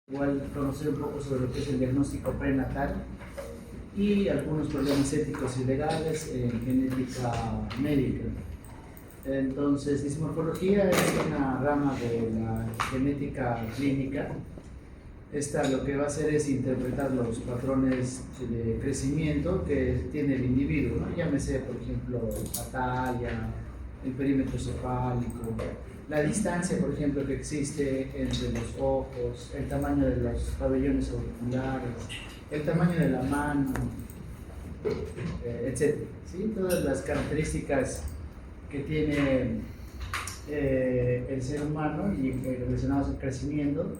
Igual conocer un poco sobre lo que es el diagnóstico prenatal y algunos problemas éticos y legales en genética médica. Entonces, dismorfología es una rama de la genética clínica. Esta lo que va a hacer es interpretar los patrones de crecimiento que tiene el individuo, ¿no? Llámese, por ejemplo, la talla, el perímetro cefálico, la distancia, por ejemplo, que existe entre los ojos, el tamaño de los pabellones auriculares, el tamaño de la mano, etc. ¿Sí? Todas las características que tiene el ser humano y relacionados al crecimiento,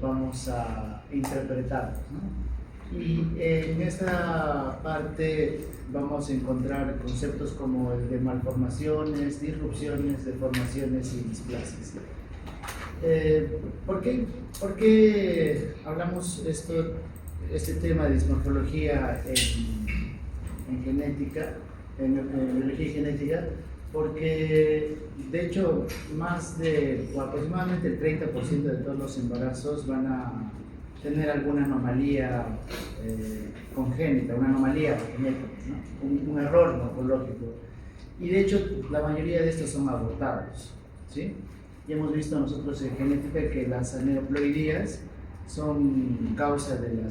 vamos a interpretarlos, ¿no? Y en esta parte vamos a encontrar conceptos como el de malformaciones, disrupciones, deformaciones y displasias. ¿Por qué hablamos este tema de dismorfología en genética, en biología y genética? Porque de hecho aproximadamente el 30% de todos los embarazos van a tener alguna anomalía congénita, una anomalía genética, ¿no? un error morfológico. Y de hecho la mayoría de estos son abortados, ¿sí? Y hemos visto nosotros en genética que las aneuploidías son causa de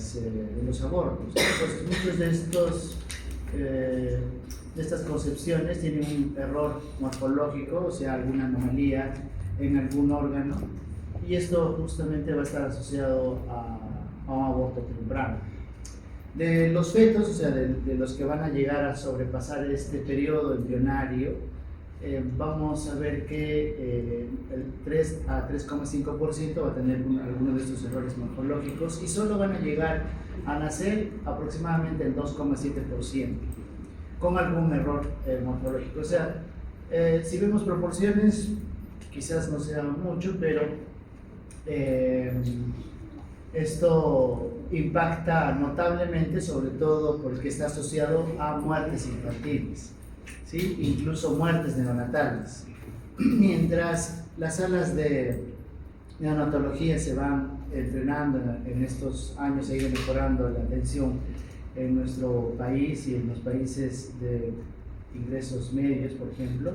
los abortos. Entonces, muchos de estas concepciones tienen un error morfológico, o sea, alguna anomalía en algún órgano, y esto justamente va a estar asociado a un aborto temprano. De los fetos, o sea, de los que van a llegar a sobrepasar este periodo embrionario, vamos a ver que el 3 a 3,5% va a tener algunos de estos errores morfológicos y solo van a llegar a nacer aproximadamente el 2,7% con algún error morfológico. O sea, si vemos proporciones, quizás no sea mucho, pero esto impacta notablemente, sobre todo porque está asociado a muertes infantiles, ¿sí? Incluso muertes neonatales. Mientras las salas de neonatología se van entrenando en estos años, se ha ido mejorando la atención en nuestro país y en los países de ingresos medios, por ejemplo,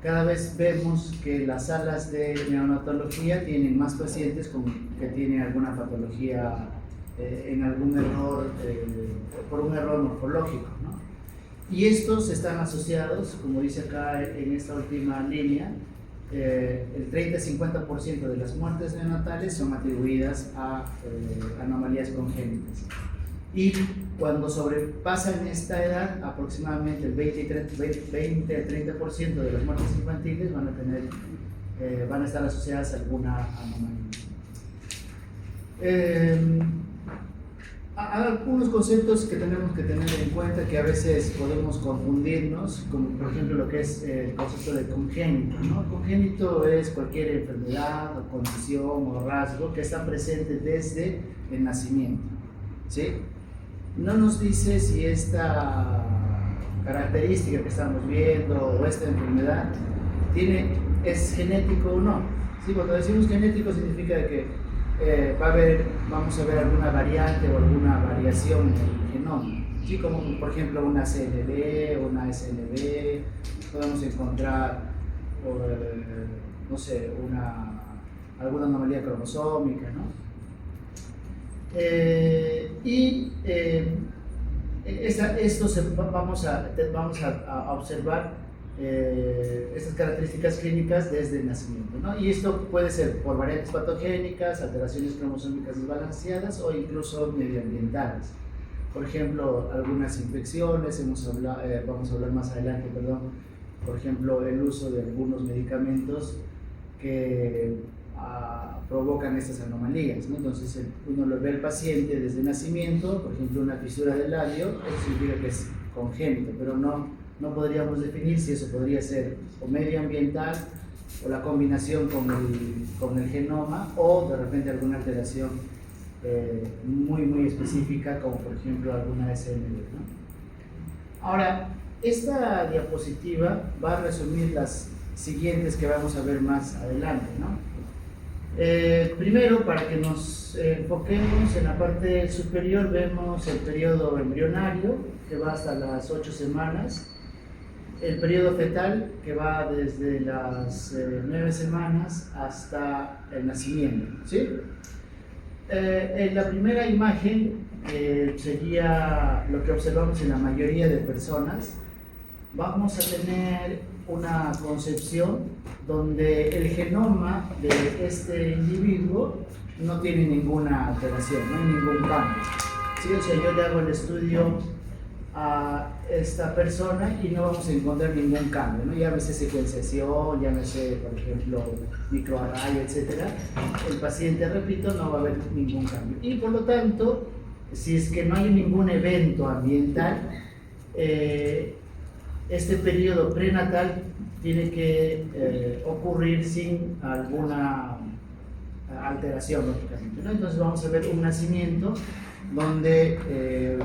cada vez vemos que las salas de neonatología tienen más pacientes que tienen alguna patología en algún error, por un error morfológico, ¿no? Y estos están asociados, como dice acá en esta última línea, el 30-50% de las muertes neonatales son atribuidas a anomalías congénitas. Y cuando sobrepasan esta edad, aproximadamente el 20-30% de las muertes infantiles van a estar asociadas a alguna anomalía. Algunos conceptos que tenemos que tener en cuenta, que a veces podemos confundirnos, como por ejemplo lo que es el concepto de congénito, ¿no? Congénito es cualquier enfermedad o condición o rasgo que está presente desde el nacimiento, ¿sí? No nos dice si esta característica que estamos viendo o esta enfermedad es genético o no. ¿Sí? Cuando decimos genético significa que vamos a ver alguna variante o alguna variación en el genoma. ¿Sí? Como por ejemplo una CLB o una SLB, podemos encontrar, no sé, alguna anomalía cromosómica, ¿no? Vamos a observar estas características clínicas desde el nacimiento, ¿no? Y esto puede ser por variantes patogénicas, alteraciones cromosómicas desbalanceadas o incluso medioambientales. Por ejemplo, algunas infecciones, vamos a hablar más adelante, por ejemplo, el uso de algunos medicamentos que provocan estas anomalías, ¿no? Entonces uno lo ve al paciente desde el nacimiento, por ejemplo una fisura del labio, eso significa que es congénito, pero no podríamos definir si eso podría ser o medioambiental o la combinación con el genoma o de repente alguna alteración muy específica, como por ejemplo alguna SNV, ¿no? Ahora, esta diapositiva va a resumir las siguientes que vamos a ver más adelante, ¿no? Primero, para que nos enfoquemos en la parte superior, vemos el periodo embrionario, que va hasta las 8 semanas, el periodo fetal, que va desde las 9 semanas hasta el nacimiento, ¿sí? En la primera imagen, sería lo que observamos en la mayoría de personas, vamos a tener una concepción donde el genoma de este individuo no tiene ninguna alteración, no hay ningún cambio. ¿Sí? O sea, yo le hago el estudio a esta persona y no vamos a encontrar ningún cambio, ¿no? Llámese secuenciación, llámese, por ejemplo, microarray, etc. El paciente, repito, no va a haber ningún cambio. Y por lo tanto, si es que no hay ningún evento ambiental, este periodo prenatal tiene que ocurrir sin alguna alteración, lógicamente, ¿no? Entonces vamos a ver un nacimiento donde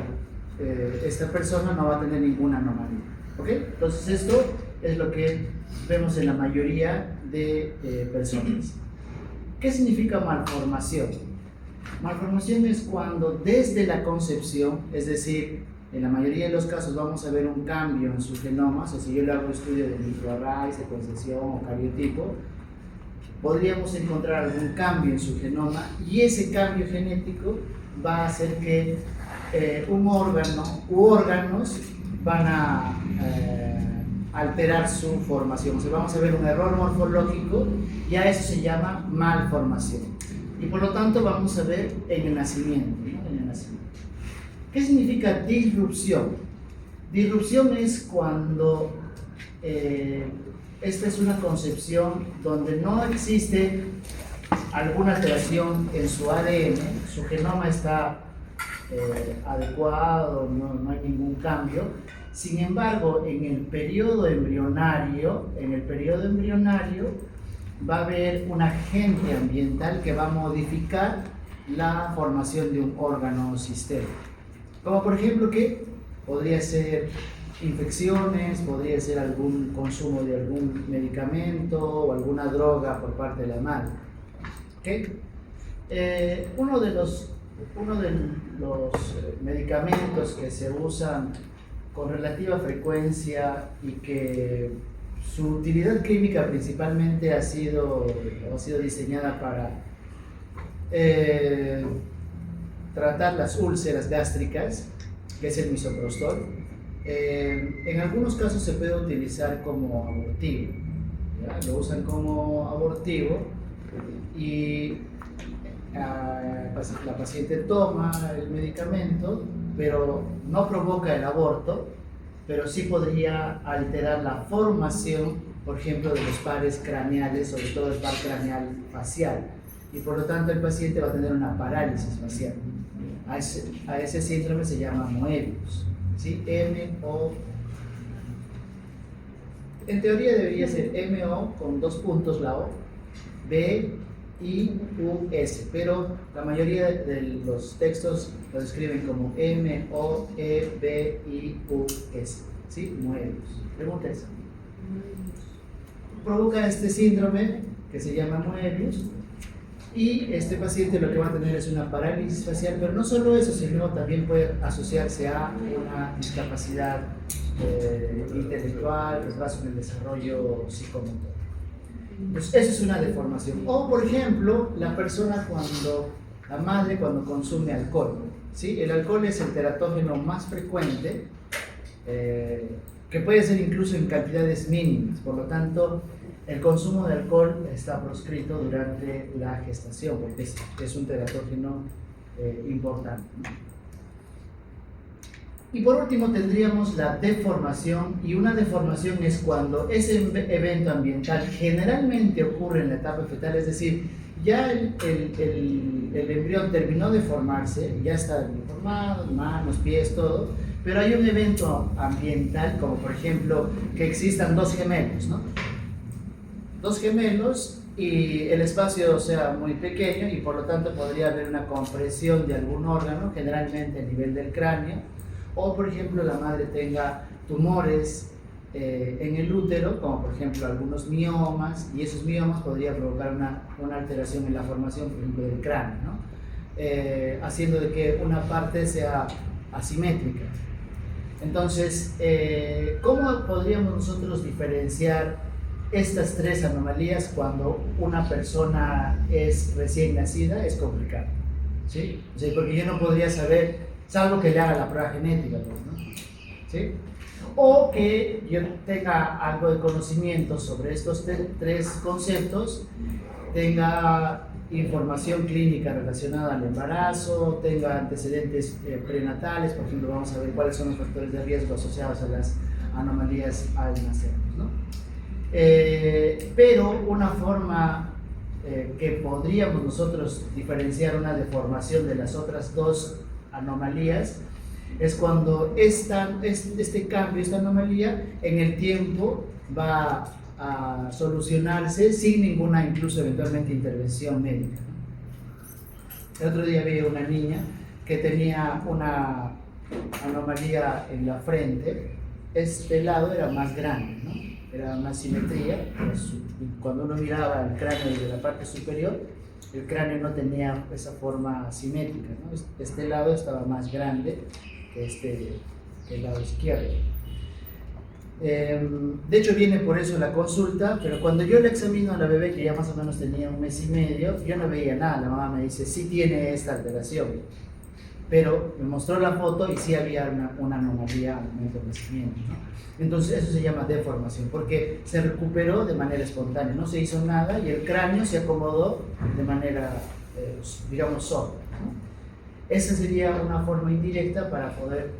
esta persona no va a tener ninguna anomalía, ¿ok? Entonces esto es lo que vemos en la mayoría de personas. ¿Qué significa malformación? Malformación es cuando desde la concepción, es decir, en la mayoría de los casos vamos a ver un cambio en su genoma, o sea, si yo le hago estudio de microarray, secuenciación o cariotipo, podríamos encontrar algún cambio en su genoma y ese cambio genético va a hacer que un órgano u órganos van a alterar su formación. O sea, vamos a ver un error morfológico y a eso se llama malformación. Y por lo tanto vamos a ver en el nacimiento, ¿no? En el nacimiento. ¿Qué significa disrupción? Disrupción es cuando esta es una concepción donde no existe alguna alteración en su ADN, su genoma está adecuado, no hay ningún cambio. Sin embargo, en el periodo embrionario va a haber un agente ambiental que va a modificar la formación de un órgano o sistema. Como por ejemplo, que podría ser infecciones, podría ser algún consumo de algún medicamento o alguna droga por parte de la madre. ¿Okay? Uno de los medicamentos que se usan con relativa frecuencia y que su utilidad clínica principalmente ha sido diseñada para tratar las úlceras gástricas, que es el misoprostol. En algunos casos se puede utilizar como abortivo, ¿ya? Lo usan como abortivo y la paciente toma el medicamento, pero no provoca el aborto, pero sí podría alterar la formación, por ejemplo, de los pares craneales, sobre todo el par craneal facial, y por lo tanto el paciente va a tener una parálisis facial. A ese síndrome se llama Moebius, ¿sí? M-O. En teoría debería ser M-O con 2 puntos la O, B-I-U-S, pero la mayoría de los textos lo escriben como M-O-E-B-I-U-S, ¿sí? Moebius. Pregunta esa. Provoca este síndrome que se llama Moebius. Y este paciente lo que va a tener es una parálisis facial, pero no solo eso, sino también puede asociarse a una discapacidad intelectual, retraso en el desarrollo psicomotor. Pues eso es una deformación. O, por ejemplo, la madre cuando consume alcohol, ¿sí? El alcohol es el teratógeno más frecuente, que puede ser incluso en cantidades mínimas, por lo tanto, el consumo de alcohol está proscrito durante la gestación, porque es un teratógeno importante. Y por último tendríamos la deformación, y una deformación es cuando ese evento ambiental generalmente ocurre en la etapa fetal, es decir, ya el embrión terminó de formarse, ya está deformado, manos, pies, todo, pero hay un evento ambiental, como por ejemplo que existan 2 gemelos, ¿no? 2 gemelos y el espacio sea muy pequeño y por lo tanto podría haber una compresión de algún órgano, generalmente a nivel del cráneo, o por ejemplo la madre tenga tumores en el útero, como por ejemplo algunos miomas, y esos miomas podrían provocar una alteración en la formación, por ejemplo, del cráneo, ¿no? Haciendo de que una parte sea asimétrica. Entonces, ¿cómo podríamos nosotros diferenciar estas tres anomalías cuando una persona es recién nacida? Es complicado, ¿sí? O sea, porque yo no podría saber, salvo que le haga la prueba genética, ¿no? ¿Sí? O que yo tenga algo de conocimiento sobre estos tres conceptos, tenga información clínica relacionada al embarazo, tenga antecedentes prenatales, por ejemplo, vamos a ver cuáles son los factores de riesgo asociados a las anomalías al nacer, ¿no? Pero una forma que podríamos nosotros diferenciar una deformación de las otras dos anomalías es cuando este cambio, esta anomalía, en el tiempo va a solucionarse sin ninguna, incluso eventualmente, intervención médica, ¿no? El otro día vi una niña que tenía una anomalía en la frente. Este lado era más grande, ¿no? Era más simetría. Cuando uno miraba el cráneo desde la parte superior, el cráneo no tenía esa forma simétrica, ¿no? Este lado estaba más grande que el lado izquierdo. De hecho viene por eso la consulta, pero cuando yo le examino a la bebé, que ya más o menos tenía 1 mes y medio, yo no veía nada. La mamá me dice, sí tiene esta alteración, pero me mostró la foto y sí había una anomalía al momento del nacimiento, ¿no? Entonces eso se llama deformación, porque se recuperó de manera espontánea, no se hizo nada y el cráneo se acomodó de manera, digamos, sola, ¿no? Esa sería una forma indirecta para poder,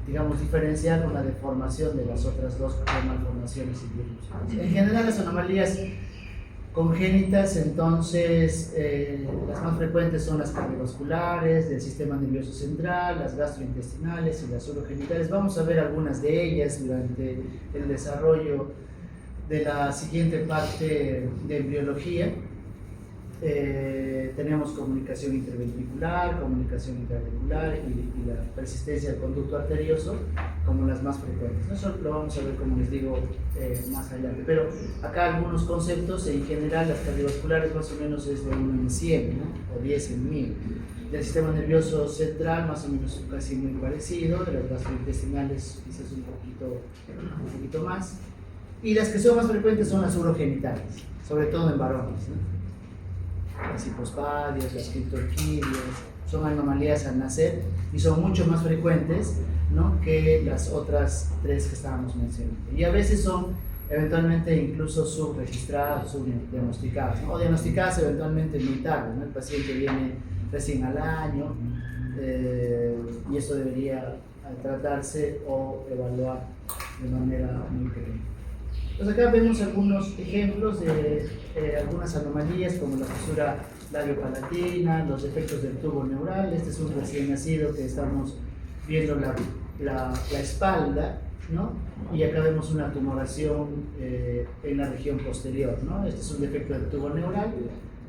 digamos, diferenciar una deformación de las otras dos malformaciones y virus. En general, las anomalías congénitas, entonces, las más frecuentes son las cardiovasculares, del sistema nervioso central, las gastrointestinales y las urogenitales. Vamos a ver algunas de ellas durante el desarrollo de la siguiente parte de embriología. Tenemos comunicación interventricular, comunicación intraventricular y la persistencia del conducto arterioso como las más frecuentes. Eso lo vamos a ver, como les digo, más adelante. Pero acá algunos conceptos. En general, las cardiovasculares más o menos es de 1 en 100, ¿no? O 10 en 1000. Del sistema nervioso central, más o menos casi muy parecido. De las gastrointestinales, quizás un poquito más. Y las que son más frecuentes son las urogenitales, sobre todo en varones, ¿no? Las hipospadias, las criptorquidias, son anomalías al nacer y son mucho más frecuentes, ¿no?, que las otras tres que estábamos mencionando. Y a veces son eventualmente incluso subregistradas, subdiagnosticadas, ¿no? O diagnosticadas eventualmente muy tarde, ¿no? El paciente viene recién al año y esto debería tratarse o evaluar de manera muy pequeña. Pues acá vemos algunos ejemplos de algunas anomalías como la fisura labiopalatina, los defectos del tubo neural. Este es un recién nacido que estamos viendo la espalda, ¿no? Y acá vemos una tumoración en la región posterior, ¿no? Este es un defecto del tubo neural,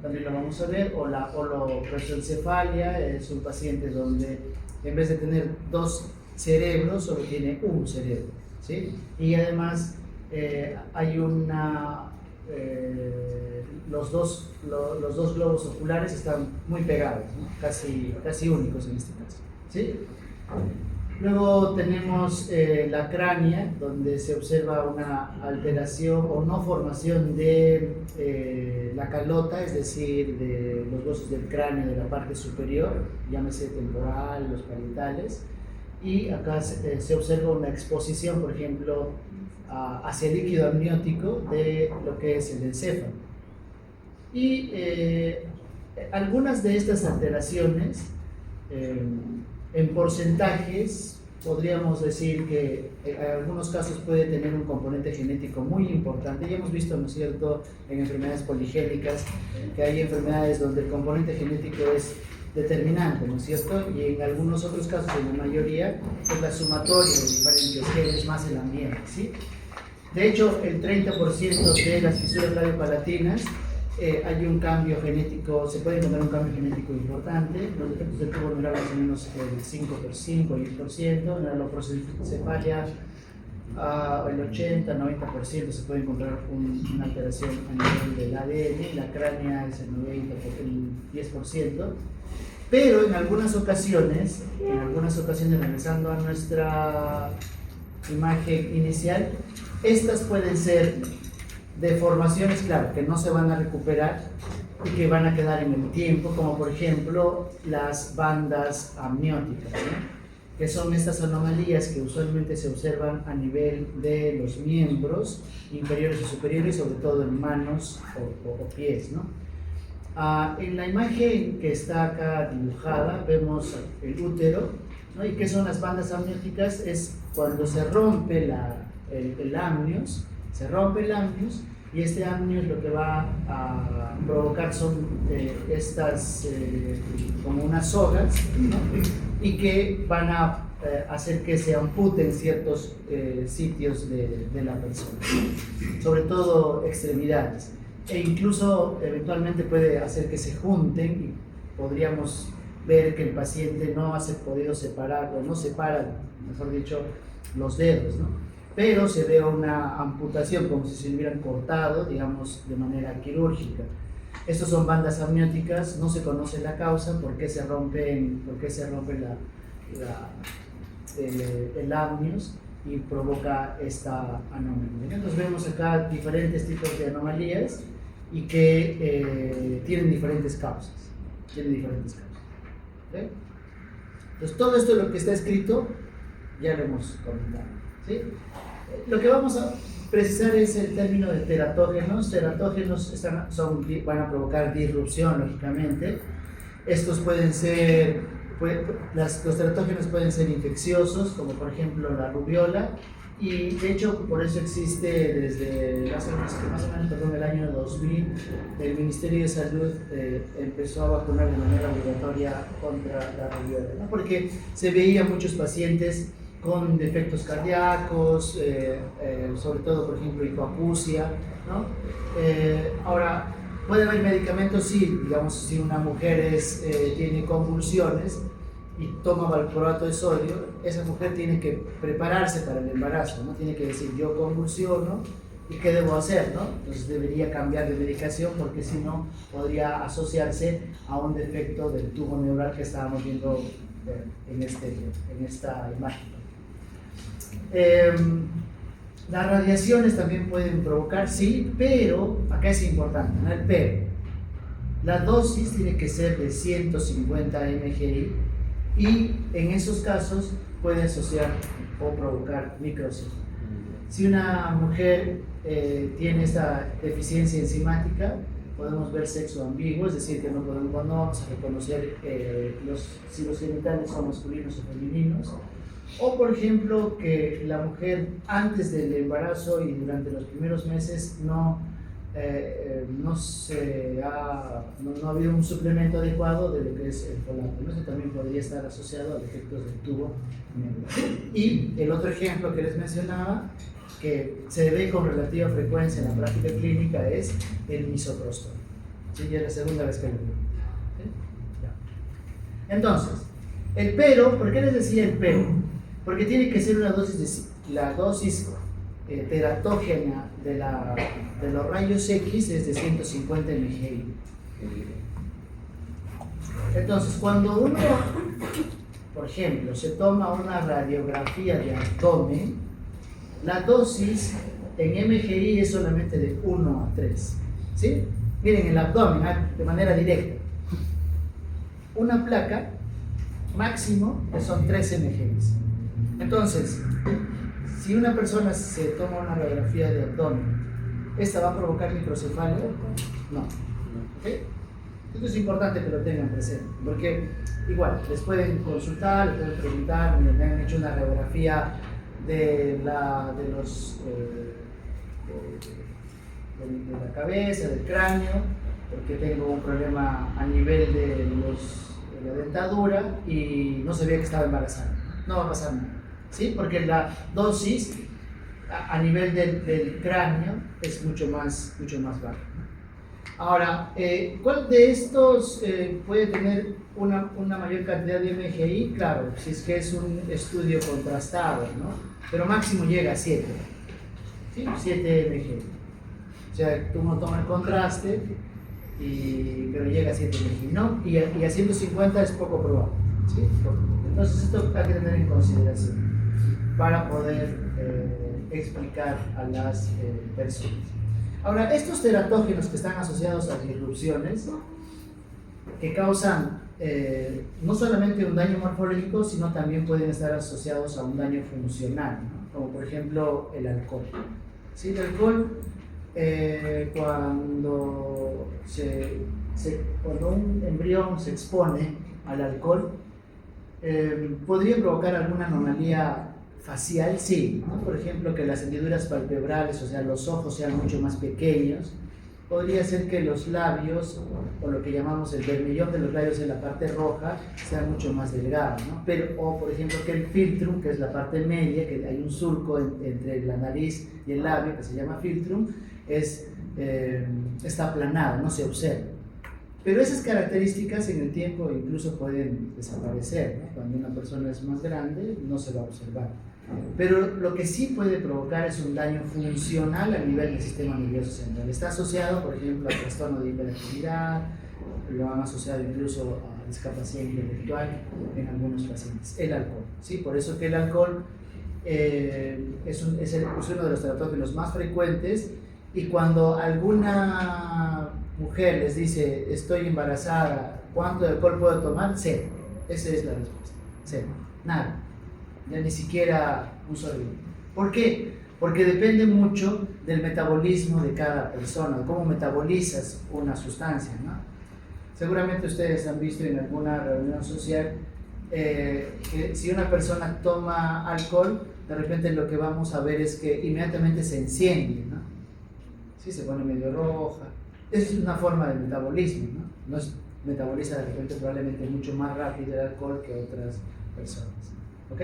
también lo vamos a ver. O la holoprosencefalia, es un paciente donde en vez de tener 2 cerebros, solo tiene un cerebro, ¿sí? Y además hay los dos globos oculares están muy pegados, ¿no? casi únicos en este caso, ¿sí? Luego tenemos la cránea, donde se observa una alteración o no formación de la calota, es decir, de los huesos del cráneo de la parte superior, llámese temporal, los parietales, y acá se observa una exposición, por ejemplo, hacia el líquido amniótico de lo que es el encéfalo. Y algunas de estas alteraciones, en porcentajes, podríamos decir que en algunos casos puede tener un componente genético muy importante. Ya hemos visto, ¿no es cierto?, en enfermedades poligénicas, que hay enfermedades donde el componente genético es determinante, ¿no es cierto? Y en algunos otros casos, en la mayoría, es la sumatoria de diferentes genes más el ambiente, ¿sí? De hecho, el 30% de las fisuras labiopalatinas hay un cambio genético, se puede encontrar un cambio genético importante. Los defectos del tubo neural más o menos el 5%, 10%, en la holoprosencefalia el 80-90% se puede encontrar una alteración a nivel del ADN, la cránea es el 10%, pero en algunas ocasiones, regresando a nuestra imagen inicial, estas pueden ser deformaciones, claro, que no se van a recuperar y que van a quedar en el tiempo, como por ejemplo las bandas amnióticas, ¿no? Que son estas anomalías que usualmente se observan a nivel de los miembros inferiores y superiores, sobre todo en manos o pies, ¿no? En la imagen que está acá dibujada vemos el útero, ¿no? ¿Y qué son las bandas amnióticas? Es cuando se rompe el amnios, y este amnios lo que va a provocar son estas como unas sogas, ¿no? Y que van a hacer que se amputen ciertos sitios de la persona, sobre todo extremidades, e incluso eventualmente puede hacer que se junten y podríamos ver que el paciente no ha podido separar o no separa, mejor dicho, los dedos, ¿no? Pero se ve una amputación como si se hubieran cortado, digamos, de manera quirúrgica. Estas son bandas amnióticas, no se conoce la causa, por qué se rompe el amnios y provoca esta anomalía. Entonces vemos acá diferentes tipos de anomalías y que tienen diferentes causas. ¿Okay? Entonces todo esto, lo que está escrito, ya lo hemos comentado, ¿sí? Lo que vamos a precisar es el término de teratógenos. Teratógenos van a provocar disrupción, lógicamente. Estos pueden ser, los teratógenos pueden ser infecciosos, como por ejemplo la rubiola, y de hecho por eso existe desde más o menos el año 2000, el Ministerio de Salud empezó a vacunar de manera obligatoria contra la rubiola, ¿no? Porque se veía muchos pacientes con defectos cardíacos, sobre todo, por ejemplo, hipoacusia, ¿no? Ahora, puede haber medicamentos, sí, digamos, si una mujer tiene convulsiones y toma valproato de sodio, esa mujer tiene que prepararse para el embarazo, ¿no? Tiene que decir, yo convulsiono, ¿y qué debo hacer, no? Entonces debería cambiar de medicación, porque si no, podría asociarse a un defecto del tubo neural que estábamos viendo en esta imagen. Las radiaciones también pueden provocar, sí, pero acá es importante, ¿no? El pero. La dosis tiene que ser de 150 mGi y en esos casos puede asociar o provocar microcefalia. Si una mujer tiene esta deficiencia enzimática, podemos ver sexo ambiguo, es decir, que no vamos a reconocer si los genitales son masculinos o femeninos. O por ejemplo, que la mujer antes del embarazo y durante los primeros meses no ha habido un suplemento adecuado de lo que es el folato, ¿no? Eso también podría estar asociado a defectos del tubo neural. Y el otro ejemplo que les mencionaba, que se ve con relativa frecuencia en la práctica clínica, es el misoprostol. ¿Sí? Ya es la segunda vez que lo veo. ¿Sí? Entonces, el pero, ¿por qué les decía el pero? Porque tiene que ser una dosis la dosis teratógena de los rayos X es de 150 mGi. Entonces, cuando uno, por ejemplo, se toma una radiografía de abdomen, la dosis en mGi es solamente de 1 a 3. ¿Sí? Miren, el abdomen, de manera directa. Una placa máximo que son 3 mGi. Entonces, si una persona se toma una radiografía de abdomen, ¿esta va a provocar microcefalia? No. ¿Okay? Esto es importante que lo tengan presente, porque igual, les pueden consultar, les pueden preguntar, me han hecho una radiografía de la cabeza, del cráneo, porque tengo un problema a nivel de la dentadura y no sabía que estaba embarazada. No va a pasar nada, ¿sí? Porque la dosis a nivel del cráneo es mucho más baja. Ahora, ¿cuál de estos puede tener una mayor cantidad de MGI? Claro, si es que es un estudio contrastado, ¿no? Pero máximo llega a 7, ¿sí? 7 MGI. O sea, uno toma el contraste, pero llega a 7 MGI, ¿no? Y a 150 es poco probable, ¿sí? Entonces esto hay que tener en consideración para poder explicar a las personas. Ahora, estos teratógenos que están asociados a disrupciones, que causan no solamente un daño morfológico, sino también pueden estar asociados a un daño funcional, ¿no? Como por ejemplo el alcohol. ¿Sí? El alcohol, cuando un embrión se expone al alcohol, podría provocar alguna anomalía facial, sí, ¿no? Por ejemplo, que las hendiduras palpebrales, o sea, los ojos sean mucho más pequeños. Podría ser que los labios, o lo que llamamos el vermellón de los labios en la parte roja, sea mucho más delgado, ¿no? O por ejemplo, que el filtrum, que es la parte media, que hay un surco entre la nariz y el labio, que se llama filtrum, está aplanado, no se observa. Pero esas características en el tiempo incluso pueden desaparecer, ¿no? Cuando una persona es más grande no se va a observar. Pero lo que sí puede provocar es un daño funcional a nivel del sistema nervioso central. Está asociado, por ejemplo, al trastorno de hiperactividad, lo han asociado incluso a discapacidad intelectual en algunos pacientes. El alcohol, ¿sí? Por eso que el alcohol es uno de los teratógenos más frecuentes, y cuando alguna mujer les dice estoy embarazada, ¿cuánto de alcohol puedo tomar? 0. Esa es la respuesta. 0. Nada. Ya ni siquiera un sorbito. ¿Por qué? Porque depende mucho del metabolismo de cada persona, de cómo metabolizas una sustancia, ¿no? Seguramente ustedes han visto en alguna reunión social que si una persona toma alcohol, de repente lo que vamos a ver es que inmediatamente se enciende, ¿no? Sí, se pone medio roja. Esa es una forma de metabolismo, ¿no? Metaboliza de repente probablemente mucho más rápido el alcohol que otras personas. ¿Ok?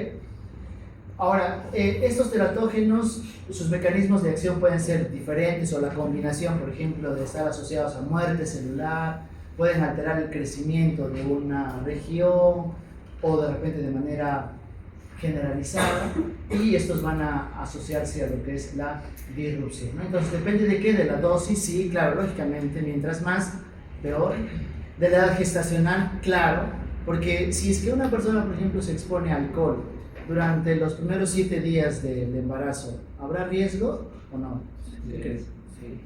Ahora, estos teratógenos, sus mecanismos de acción pueden ser diferentes, o la combinación, por ejemplo, de estar asociados a muerte celular, pueden alterar el crecimiento de una región, o de repente de manera generalizada, y estos van a asociarse a lo que es la disrupción, ¿no? Entonces, depende de qué, de la dosis, sí, claro, lógicamente, mientras más, peor. De la edad gestacional, claro, porque si es que una persona, por ejemplo, se expone a alcohol durante los primeros 7 días del embarazo, ¿habrá riesgo o no? ¿Qué crees? Sí.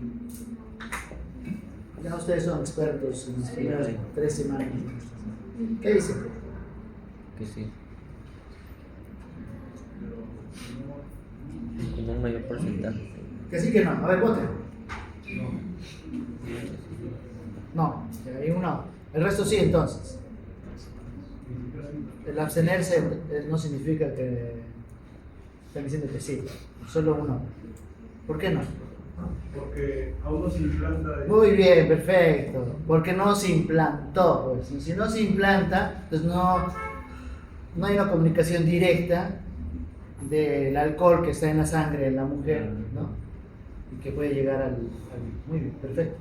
Ya ustedes son expertos en las primeras 3 semanas. ¿Qué dicen? Que sí. Como un mayor porcentaje. Que sí, que no. A ver, voten. No, hay un no. El resto sí, entonces. El abstenerse no significa que están diciendo que sí, solo uno. ¿Por qué no? Porque aún no se implanta. Muy bien, perfecto. Porque no se implantó, pues. Si no se implanta, pues no hay una comunicación directa del alcohol que está en la sangre de la mujer, ¿no? Y que puede llegar al... Muy bien, perfecto.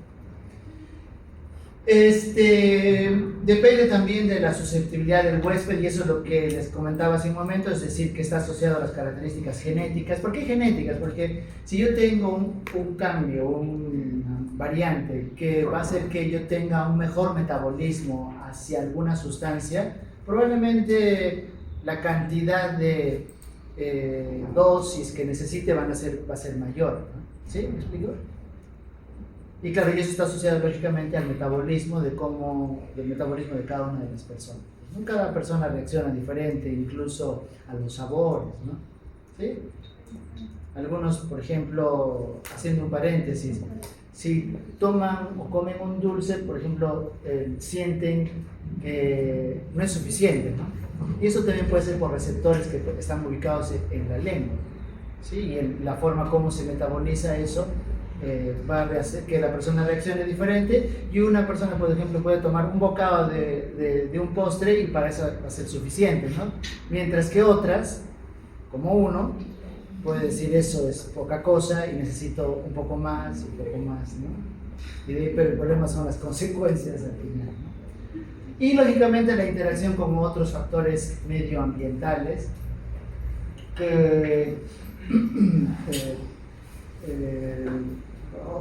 Depende también de la susceptibilidad del huésped, y eso es lo que les comentaba hace un momento, es decir, que está asociado a las características genéticas. ¿Por qué genéticas? Porque si yo tengo un cambio, una variante que va a hacer que yo tenga un mejor metabolismo hacia alguna sustancia, probablemente la cantidad de dosis que necesite va a ser mayor, ¿no? ¿Sí? ¿Me explico? Y claro, y eso está asociado lógicamente al metabolismo del metabolismo de cada una de las personas, ¿no? Cada persona reacciona diferente, incluso a los sabores, ¿no? ¿Sí? Algunos, por ejemplo, haciendo un paréntesis, si toman o comen un dulce, por ejemplo, sienten que no es suficiente, ¿no? Y eso también puede ser por receptores que están ubicados en la lengua, ¿sí? Y en la forma como se metaboliza eso va a hacer que la persona reaccione diferente, y una persona, por ejemplo, puede tomar un bocado de un postre y para eso va a ser suficiente, ¿no? Mientras que otras, como uno, puede decir eso es poca cosa y necesito un poco más, ¿no? Pero el problema son las consecuencias al final, ¿no? Y lógicamente la interacción con otros factores medioambientales que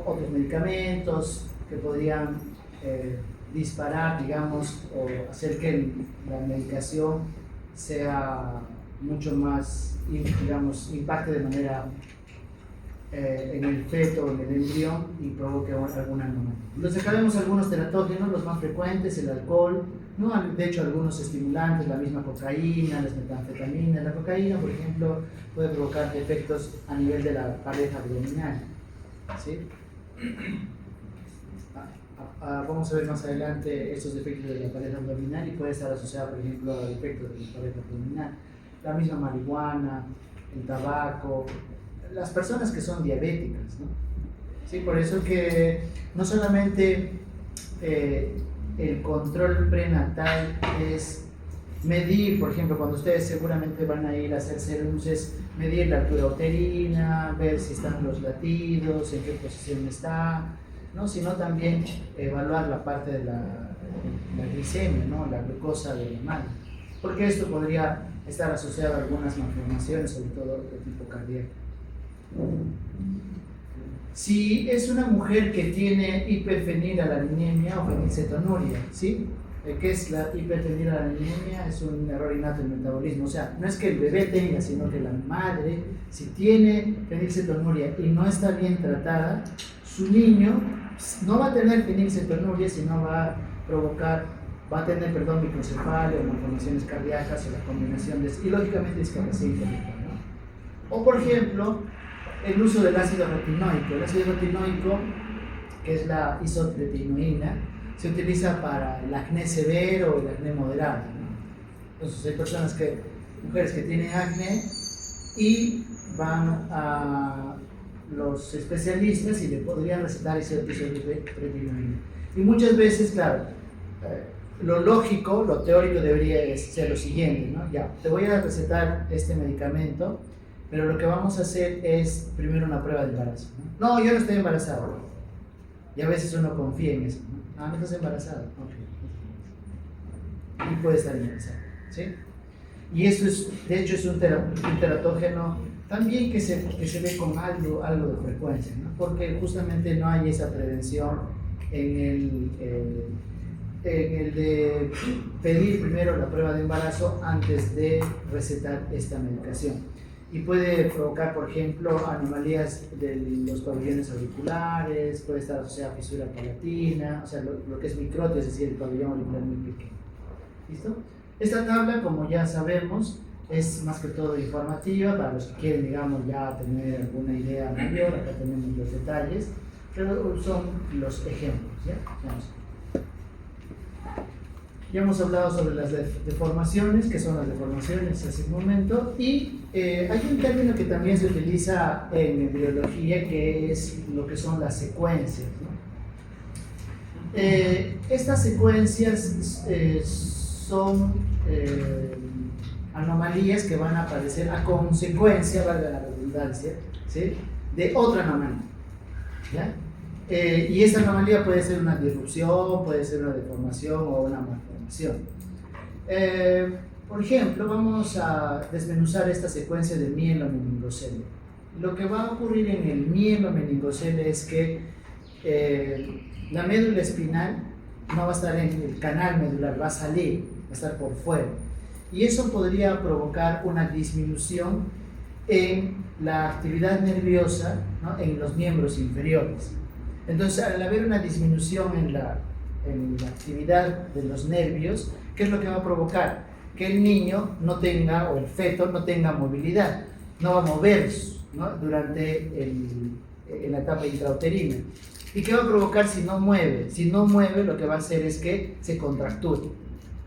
otros medicamentos que podrían disparar, digamos, o hacer que la medicación sea mucho más, digamos, impacte de manera en el feto, en el embrión y provoque alguna anomalía. Entonces acá vemos algunos teratógenos, los más frecuentes, el alcohol, ¿no? De hecho algunos estimulantes, la misma cocaína, las metanfetaminas. La cocaína, por ejemplo, puede provocar efectos a nivel de la pared abdominal, ¿sí? Vamos a ver más adelante estos efectos de la pared abdominal y puede estar asociado, por ejemplo, a efectos de la pared abdominal. La misma marihuana, el tabaco, las personas que son diabéticas, ¿no? Sí, por eso que no solamente el control prenatal es medir, por ejemplo, cuando ustedes seguramente van a ir a hacer serums, es medir la altura uterina, ver si están los latidos, en qué posición está, ¿no? Sino también evaluar la parte de la glicemia, ¿no? La glucosa de la madre, porque esto podría estar asociado a algunas malformaciones, sobre todo de tipo cardíaco. Si es una mujer que tiene hiperfenilalanemia o fenilcetonuria, ¿sí? ¿Qué es la hiperfenilalanemia? Es un error innato en el metabolismo, o sea, no es que el bebé tenga, sino que la madre, si tiene fenilcetonuria y no está bien tratada, su niño no va a tener fenilcetonuria, sino va a tener microcefalia o malformaciones cardíacas o la combinación de, y lógicamente discapacidad intelectual, ¿no? O por ejemplo, el uso del ácido retinoico. El ácido retinoico, que es la isotretinoína, se utiliza para el acné severo o el acné moderado, ¿no? Entonces hay mujeres que tienen acné y van a los especialistas y le podrían recetar isotretinoína. Y muchas veces, claro, lo lógico, lo teórico debería ser lo siguiente, ¿no? Ya, te voy a recetar este medicamento, pero lo que vamos a hacer es primero una prueba de embarazo, ¿no? No, yo no estoy embarazado. Y a veces uno confía en eso, ¿no? Ah, no estás embarazado. Okay. Y puede estar embarazado, ¿sí? Y esto es, de hecho, es un teratógeno también que se ve con algo de frecuencia, ¿no? Porque justamente no hay esa prevención en el de pedir primero la prueba de embarazo antes de recetar esta medicación. Y puede provocar, por ejemplo, anomalías de los pabellones auriculares, puede estar asociada a fisura palatina, o sea, lo que es microtia, es decir, el pabellón auricular muy pequeño. ¿Listo? Esta tabla, como ya sabemos, es más que todo informativa para los que quieren, digamos, ya tener alguna idea mayor. Acá tenemos los detalles, pero son los ejemplos, ¿ya? Vamos. Ya hemos hablado sobre las deformaciones, que son las deformaciones hace un momento, y hay un término que también se utiliza en embriología, que es lo que son las secuencias, ¿no? Estas secuencias son anomalías que van a aparecer a consecuencia, valga la redundancia, ¿sí?, de otra anomalía, ¿ya? Y esa anomalía puede ser una disrupción, puede ser una deformación o una malformación. Por ejemplo, vamos a desmenuzar esta secuencia de mielomeningocele. Lo que va a ocurrir en el mielomeningocele es que la médula espinal no va a estar en el canal medular, va a salir, va a estar por fuera. Y eso podría provocar una disminución en la actividad nerviosa, ¿no?, en los miembros inferiores. Entonces, al haber una disminución en la actividad de los nervios, ¿qué es lo que va a provocar? Que el niño no tenga, o el feto no tenga movilidad, no va a moverse, ¿no?, durante la etapa intrauterina. ¿Y qué va a provocar si no mueve? Si no mueve, lo que va a hacer es que se contracture.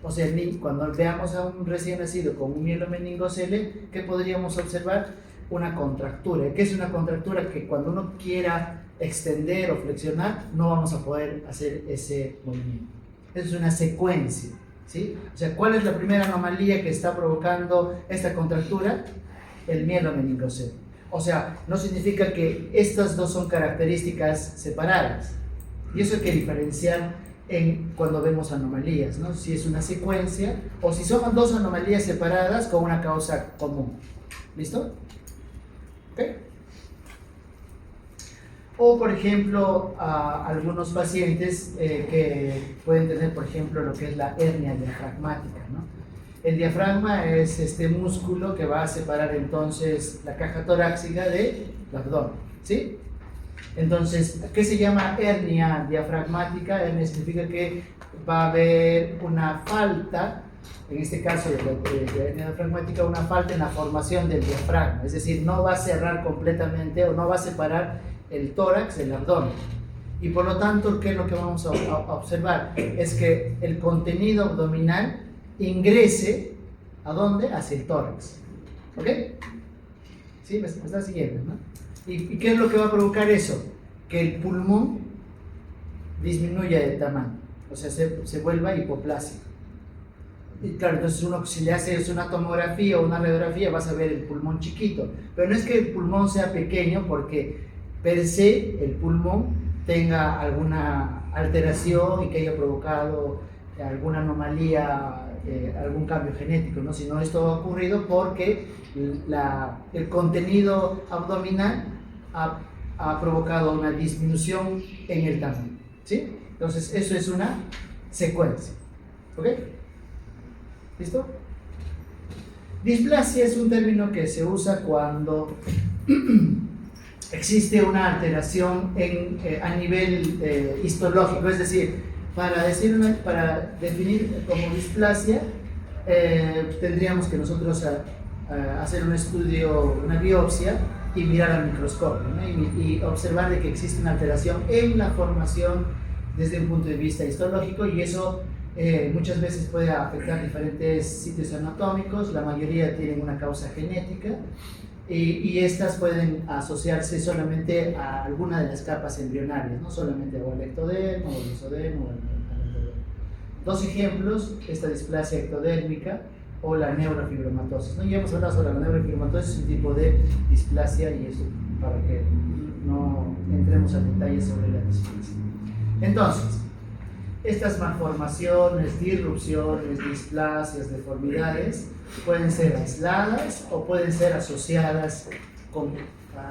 O sea, cuando veamos a un recién nacido con un mielomeningocele, ¿qué podríamos observar? Una contractura. ¿Qué es una contractura? Que cuando uno quiera extender o flexionar, no vamos a poder hacer ese movimiento. Eso es una secuencia, ¿sí? O sea, ¿cuál es la primera anomalía que está provocando esta contractura? El mielomeningocele. O sea, no significa que estas dos son características separadas, Y eso hay que diferenciar cuando vemos anomalías, ¿no? Si es una secuencia o si son dos anomalías separadas con una causa común. ¿Listo? ¿Ok? O, por ejemplo, algunos pacientes que pueden tener, por ejemplo, lo que es la hernia diafragmática, ¿no? El diafragma es este músculo que va a separar entonces la caja torácica del abdomen, ¿sí? Entonces, ¿qué se llama hernia diafragmática? Hernia significa que va a haber una falta, en este caso de hernia diafragmática, una falta en la formación del diafragma, es decir, no va a cerrar completamente o no va a separar el tórax del abdomen. Y por lo tanto, ¿qué es lo que vamos a observar? Es que el contenido abdominal ingrese, ¿a dónde? Hacia el tórax. ¿Ok? ¿Sí? ¿Me está siguiendo, no? ¿Y qué es lo que va a provocar eso? Que el pulmón disminuya de tamaño, o sea, se vuelva hipoplásico. Y claro, entonces uno, si le haces una tomografía o una radiografía, vas a ver el pulmón chiquito. Pero no es que el pulmón sea pequeño porque per se el pulmón tenga alguna alteración y que haya provocado alguna anomalía, algún cambio genético, ¿no? Sino esto ha ocurrido porque el contenido abdominal ha provocado una disminución en el tamaño, ¿sí? Entonces eso es una secuencia, ¿ok? ¿Listo? Displasia es un término que se usa cuando existe una alteración a nivel histológico, es decir, para definir como displasia tendríamos que nosotros hacer un estudio, una biopsia y mirar al microscopio, ¿no? y observar de que existe una alteración en la formación desde un punto de vista histológico, y eso muchas veces puede afectar diferentes sitios anatómicos. La mayoría tienen una causa genética y estas pueden asociarse solamente a alguna de las capas embrionarias, no solamente al ectodermo o al mesodermo o al endodermo. Dos ejemplos: esta displasia ectodérmica o la neurofibromatosis, ¿no? Ya hemos hablado sobre la neurofibromatosis, es un tipo de displasia, y eso para que no entremos a detalles sobre la displasia. Entonces, estas malformaciones, disrupciones, displasias, deformidades pueden ser aisladas o pueden ser asociadas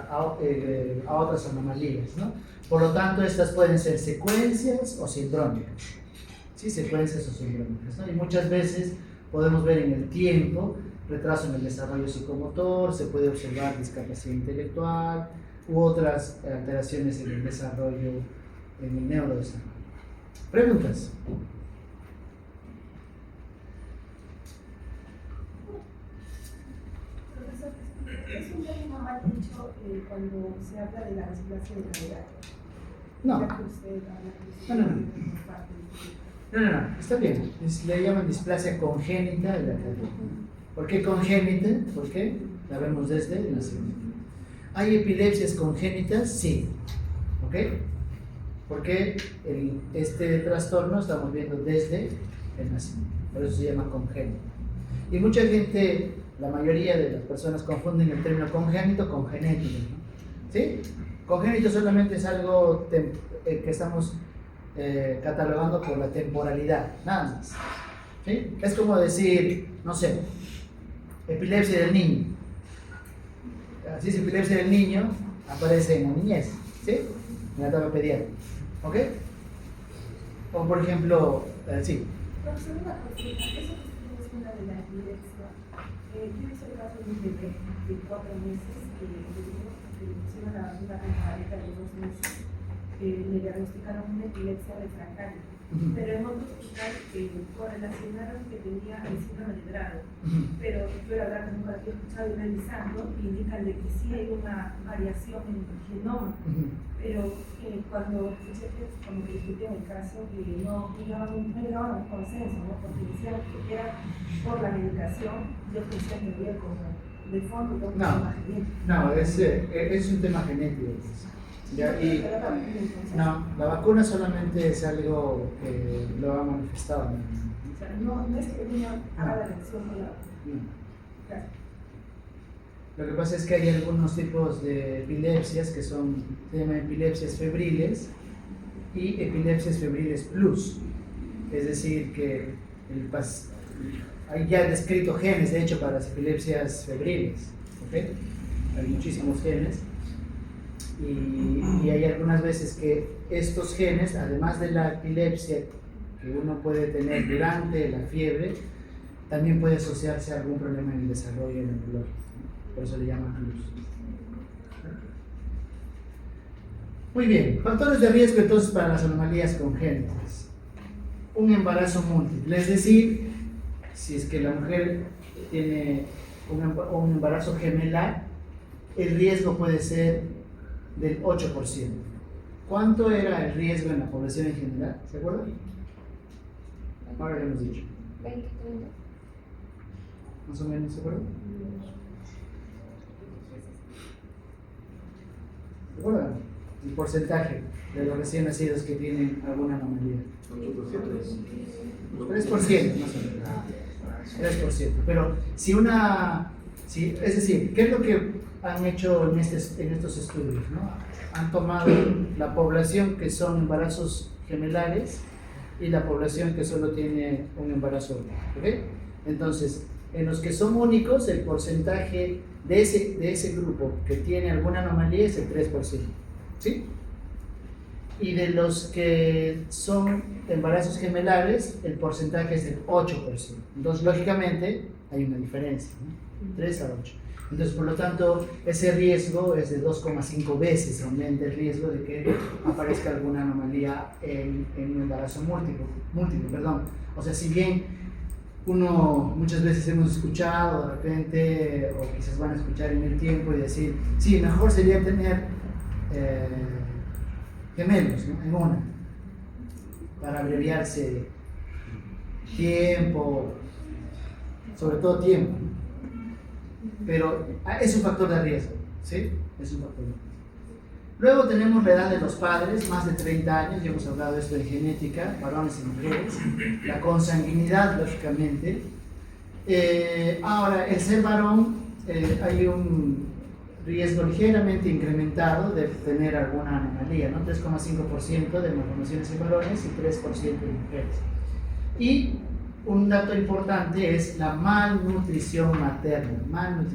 a otras anomalías, ¿no? Por lo tanto, estas pueden ser secuencias o sindrómicas, ¿sí? Secuencias o sindrómicas, ¿no? Y muchas veces podemos ver en el tiempo retraso en el desarrollo psicomotor, se puede observar discapacidad intelectual u otras alteraciones en el desarrollo, en el neurodesarrollo. ¿Preguntas? Profesor, ¿es un término mal dicho cuando se habla de la displasia de gravedad? No. Ya que usted habla No. por parte de No, está bien. Le llaman displasia congénita de la cadera. ¿Por qué congénita? Porque la vemos desde el nacimiento. ¿Hay epilepsias congénitas? Sí. ¿Ok? Porque este trastorno estamos viendo desde el nacimiento. Por eso se llama congénito. Y mucha gente, la mayoría de las personas confunden el término congénito con genético, ¿no? ¿Sí? Congénito solamente es algo que estamos catalogando por la temporalidad, nada más. ¿Sí? Es como decir, no sé, epilepsia del niño. Así es, epilepsia del niño aparece en la niñez, ¿sí? En la etapa pediátrica. ¿Ok? O por ejemplo, sí. Profesor, una consulta. Eso que es una de la epilepsia. Yo hice el caso de un bebé de 4 meses que le pusieron una campanita de 2 meses. Le diagnosticaron una epilepsia refractaria. Pero en otro hospital correlacionaron que tenía el síndrome de Drago. Pero yo la verdad que nunca lo había escuchado, y revisando indican de que sí hay una variación en el genoma. Pero cuando escuché que como que discutían el caso, no llegaban a un consenso, ¿no? Porque decían que era por la medicación. Yo pensé que había como de fondo todo un tema genético. No, es un tema genético. ¿Ya? Y, no, la vacuna solamente es algo que lo ha manifestado. O sea, no es que el niño haga la reacción con la vacuna. Gracias. Lo que pasa es que hay algunos tipos de epilepsias que se llaman epilepsias febriles, y epilepsias febriles plus. Es decir, que hay ya descrito genes, de hecho, para las epilepsias febriles. ¿Okay? Hay muchísimos genes. Y hay algunas veces que estos genes, además de la epilepsia que uno puede tener durante la fiebre, también puede asociarse a algún problema en el desarrollo neurológico. Por eso le llaman plus. Muy bien, factores de riesgo entonces para las anomalías congénitas. Un embarazo múltiple, es decir, si es que la mujer tiene un embarazo gemelar, el riesgo puede ser del 8%. ¿Cuánto era el riesgo en la población en general? ¿Se acuerdan? Ahora lo hemos dicho. 20, 30. Más o menos, ¿se acuerdan? ¿Se acuerdan? El porcentaje de los recién nacidos que tienen alguna anomalía. 3%, más o menos. 3%. Pero es decir, ¿qué es lo que han hecho en estos estudios? ¿No? Han tomado la población que son embarazos gemelares y la población que solo tiene un embarazo único. ¿Okay? Entonces, en los que son únicos, el porcentaje de ese grupo que tiene alguna anomalía es el 3%. ¿Sí? Y de los que son embarazos gemelares, el porcentaje es del 8%. Entonces, lógicamente, hay una diferencia, ¿no? 3 a 8. Entonces, por lo tanto, ese riesgo es de 2,5 veces, aumenta el riesgo de que aparezca alguna anomalía en un embarazo múltiple, perdón. O sea, si bien muchas veces hemos escuchado de repente, o quizás van a escuchar en el tiempo y decir, sí, mejor sería tener gemelos, ¿no? En una, para abreviarse tiempo, sobre todo tiempo. Pero es un factor de riesgo, ¿sí? Es un factor de riesgo. Luego tenemos la edad de los padres, más de 30 años, ya hemos hablado de esto en genética, varones y mujeres, la consanguinidad, lógicamente. Ahora, el ser varón, hay un riesgo ligeramente incrementado de tener alguna anomalía, ¿no? 3,5% de malformaciones en varones y 3% en mujeres. Y un dato importante es la malnutrición materna, ¿no?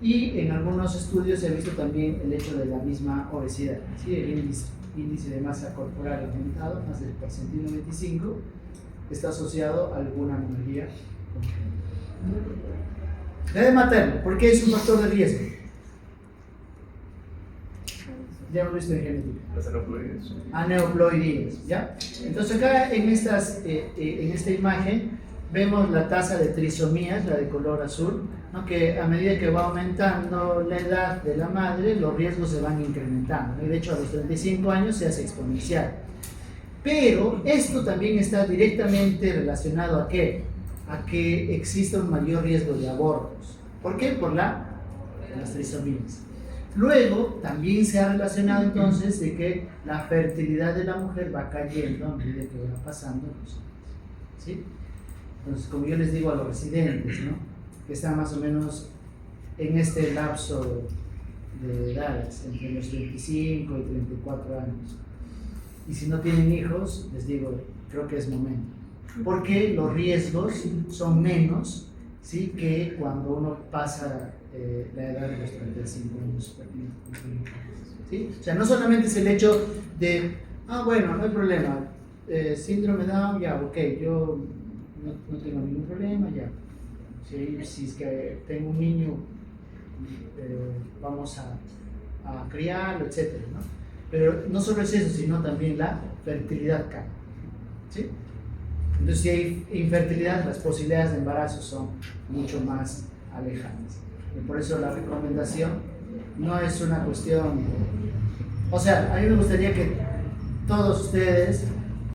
Y en algunos estudios se ha visto también el hecho de la misma obesidad, ¿sí? El índice de masa corporal aumentado, más del percentil 95, está asociado a alguna anomalía. La edad materna, ¿por qué es un factor de riesgo? Ya hemos visto en genética. Las aneuploides. Aneuploidías, ¿ya? Entonces acá en esta imagen vemos la tasa de trisomías, la de color azul, ¿no? Que a medida que va aumentando la edad de la madre, los riesgos se van incrementando, ¿no? Y de hecho a los 35 años se hace exponencial. Pero esto también está directamente relacionado ¿a qué? A que exista un mayor riesgo de abortos. ¿Por qué? Por las trisomías. Luego, también se ha relacionado entonces de que la fertilidad de la mujer va cayendo a medida que va pasando los años. ¿Sí? Entonces, como yo les digo a los residentes, ¿no? Que están más o menos en este lapso de edades, entre los 35 y 34 años. Y si no tienen hijos, les digo, creo que es momento. Porque los riesgos son menos, ¿sí? Que cuando uno pasa la edad de los 35 años. ¿Sí? O sea, no solamente es el hecho de, bueno, no hay problema, síndrome Down, ya, ok, yo no tengo ningún problema, ya. Si es que tengo un niño, vamos a criarlo, etc., ¿no? Pero no solo es eso, sino también la fertilidad cae. ¿Sí? Entonces, si hay infertilidad, las posibilidades de embarazo son mucho más alejadas. Y por eso la recomendación no es una cuestión. O sea, a mí me gustaría que todos ustedes